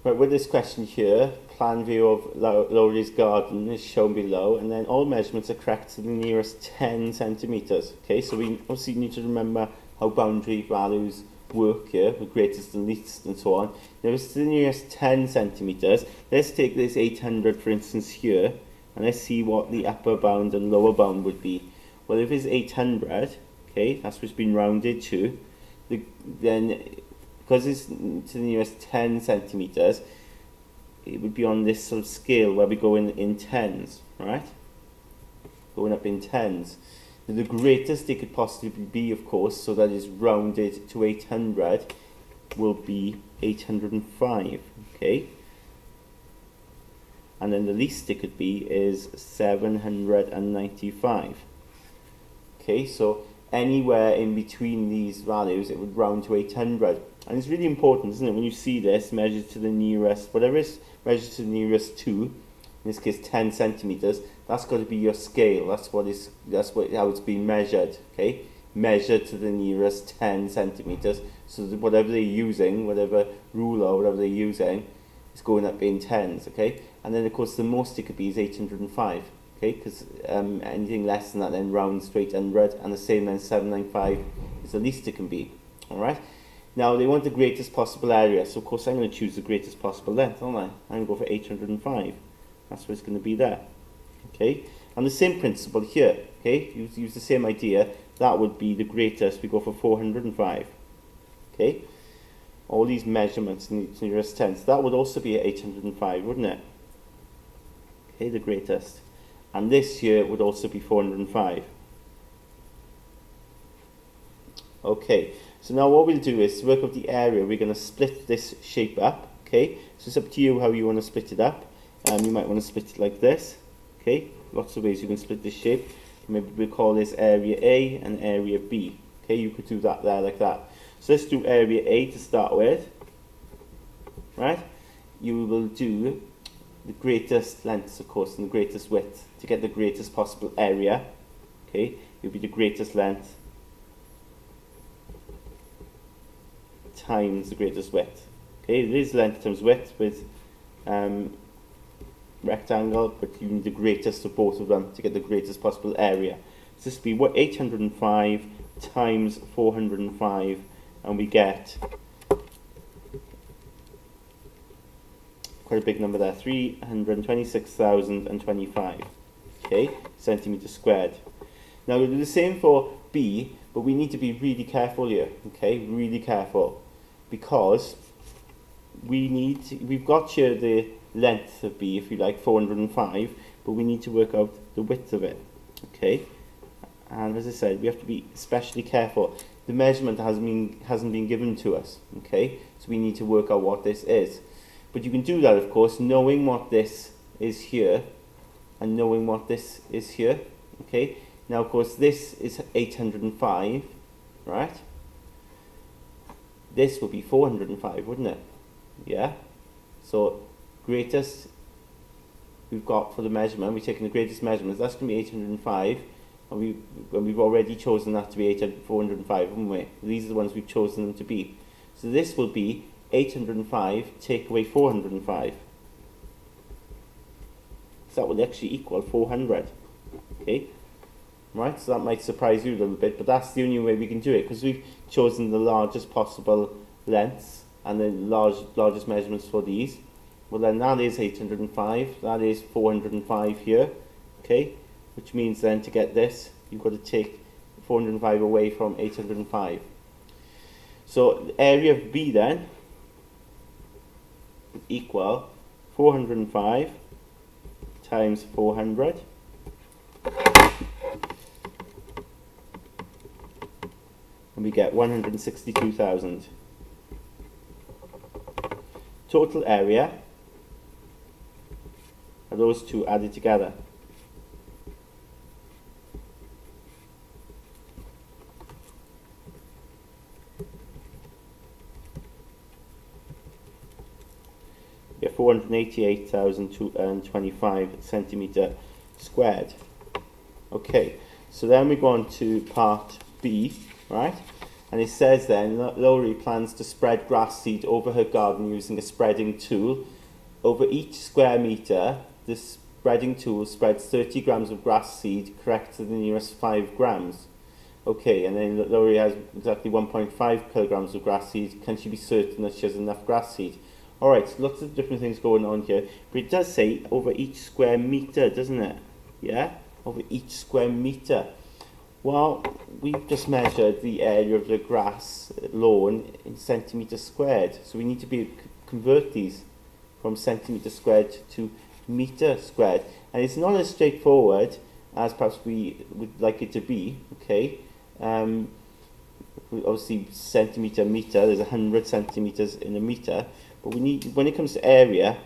Right, with this question here, plan view of Laurie's garden is shown below, and then all measurements are correct to the nearest 10 centimetres. Okay, so we obviously need to remember how boundary values work here, with greatest and least and so on. Now it's to the nearest 10 centimetres. Let's take this 800 for instance here, and let's see what the upper bound and lower bound would be. Well, if it's 800, okay, that's what's been rounded to, then because it's to the nearest 10 centimetres, it would be on this sort of scale where we go in tens, right? Going up in tens. Now, the greatest it could possibly be, of course, so that is rounded to 800, will be 805, okay? And then the least it could be is 795. Okay, so anywhere in between these values, it would round to 800. And it's really important, isn't it, when you see this measured to the nearest, whatever is measured to the nearest 2, in this case 10 centimetres, that's got to be your scale. That's how it's been measured, okay? Measured to the nearest 10 centimetres. So that whatever they're using, whatever ruler or whatever they're using, is going up in tens, okay? And then of course the most it could be is 805, okay? Because anything less than that then rounds to 800, and the same then 795 is the least it can be, all right? Now they want the greatest possible area, so of course I'm going to choose the greatest possible length, aren't I? I'm going to go for 805. That's what it's going to be there. Okay, and the same principle here. Okay, use the same idea. That would be the greatest. We go for 405. Okay, all these measurements in the nearest tens. That would also be at 805, wouldn't it? Okay, the greatest. And this here would also be 405. Okay, so now what we'll do is to work out the area, we're going to split this shape up. Okay, so it's up to you how you want to split it up. You might want to split it like this. Okay, lots of ways you can split this shape. Maybe we'll call this area A and area B. Okay, you could do that there like that. So let's do area A to start with. Right, you will do the greatest length, of course, and the greatest width to get the greatest possible area. Okay, it will be the greatest length times the greatest width. Okay, it is length times width with rectangle, but you need the greatest of both of them to get the greatest possible area. So this would be 805 times 405, and we get quite a big number there, 326,025, okay, centimetres squared. Now we'll do the same for B, but we need to be really careful here, okay, really careful, because we've got here the length of B, if you like, 405, but we need to work out the width of it, okay? And as I said, we have to be especially careful. The measurement hasn't been given to us, okay? So we need to work out what this is. But you can do that, of course, knowing what this is here and knowing what this is here, okay? Now, of course, this is 805, right? This would be 405, wouldn't it? Yeah? So greatest we've got for the measurement, we've taken the greatest measurements, that's going to be 805, and we've already chosen that to be 405, haven't we? These are the ones we've chosen them to be. So this will be 805 take away 405. So that will actually equal 400. Okay? Right, so that might surprise you a little bit, but that's the only way we can do it, because we've chosen the largest possible lengths and the largest measurements for these. Well, then that is 805, that is 405 here, okay? Which means then to get this, you've got to take 405 away from 805. So the area of B then would equal 405 times 400. And we get 162,000. Total area are those two added together. We get 488,025 centimetre squared. Okay, so then we go on to part B, right? And it says then, Laurie plans to spread grass seed over her garden using a spreading tool. Over each square metre, the spreading tool spreads 30 grams of grass seed, correct to the nearest 5 grams. Okay, and then Laurie has exactly 1.5 kilograms of grass seed. Can she be certain that she has enough grass seed? Alright, so lots of different things going on here. But it does say over each square metre, doesn't it? Yeah? Over each square metre. Well, we've just measured the area of the grass lawn in centimetres squared. So we need to convert these from centimetre squared to metre squared. And it's not as straightforward as perhaps we would like it to be, okay? Obviously centimetre metre, there's 100 centimetres in a metre, but we need, when it comes to area,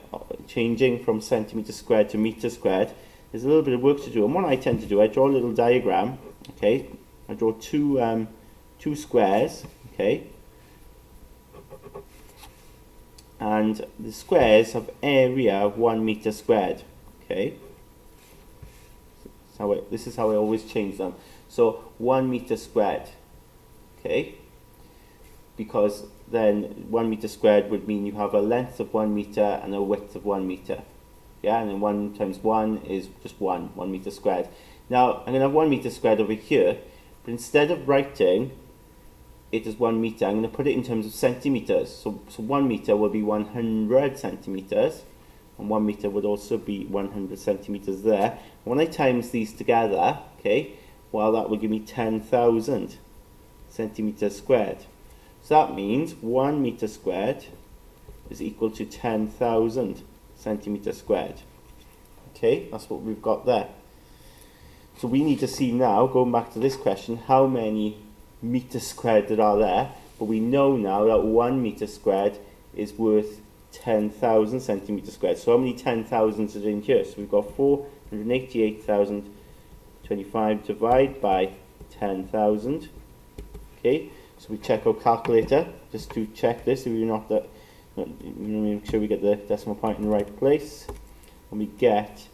changing from centimetre squared to metre squared, there's a little bit of work to do. And what I tend to do, I draw a little diagram, okay? I draw two squares, okay? And the squares have area of 1 metre squared, okay? So this is how I always change them. So 1 metre squared, okay? Because then 1 metre squared would mean you have a length of 1 metre and a width of 1 metre. Yeah, and then 1 times 1 is just 1 metre squared. Now, I'm going to have 1 metre squared over here, but instead of writing it as 1 metre, I'm going to put it in terms of centimetres. So 1 metre will be 100 centimetres, and 1 metre would also be 100 centimetres there. And when I times these together, okay, well, that will give me 10,000 centimetres squared. So that means 1 metre squared is equal to 10,000 centimetres squared. Okay, that's what we've got there. So we need to see now, going back to this question, how many metres squared there are there. But we know now that 1 metre squared is worth 10,000 centimetres squared. So how many 10,000s are in here? So we've got 488,025 divided by 10,000. Okay, so we check our calculator just to check this, so we're not make sure we get the decimal point in the right place, and we get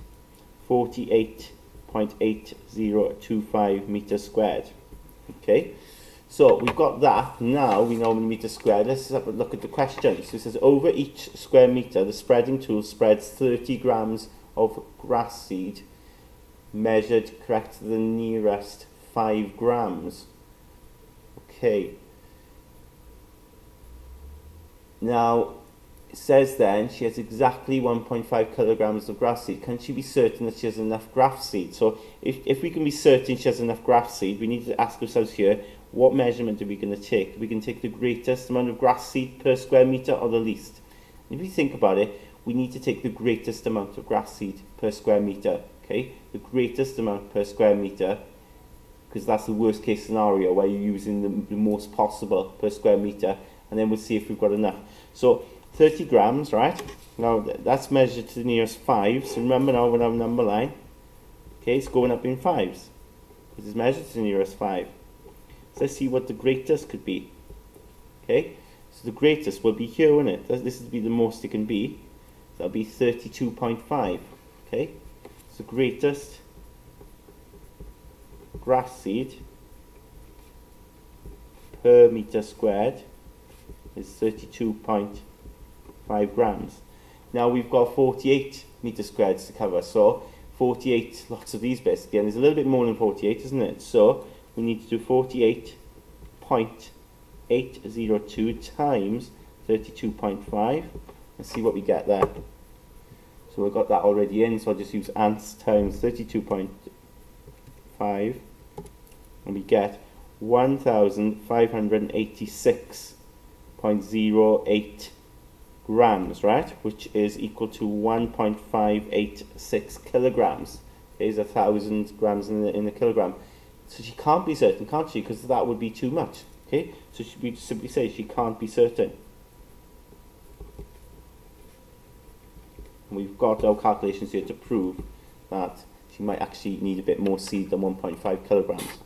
48.8025 meters squared. Okay, so we've got that. Now we know how many meters squared. Let's have a look at the question. So it says over each square meter, the spreading tool spreads 30 grams of grass seed, measured correct to the nearest 5 grams. Okay. Now, it says then she has exactly 1.5 kilograms of grass seed. Can she be certain that she has enough grass seed? So if we can be certain she has enough grass seed, we need to ask ourselves here, what measurement are we going to take? We can take the greatest amount of grass seed per square meter or the least. And if you think about it, we need to take the greatest amount of grass seed per square meter. Okay, the greatest amount per square meter, because that's the worst case scenario where you're using the most possible per square meter, and then we'll see if we've got enough. So 30 grams, right? Now that's measured to the nearest 5. So remember now when I have a number line, okay, it's going up in 5s because it's measured to the nearest 5. So let's see what the greatest could be. Okay, so the greatest will be here, won't it? This would be the most it can be. So that'll be 32.5. Okay, so the greatest grass seed per meter squared is 32.5 grams. Now we've got 48 meters squared to cover, so 48, lots of these bits again, there's a little bit more than 48, isn't it? So we need to do 48.802 times 32.5 and see what we get there. So we've got that already in, so I'll just use ants times 32.5 and we get 1,586.08 grams, right? Which is equal to 1.586 kilograms. Is 1,000 grams in a kilogram. So she can't be certain, can't she? Because that would be too much. Okay, so we simply say she can't be certain. And we've got our calculations here to prove that she might actually need a bit more seed than 1.5 kilograms.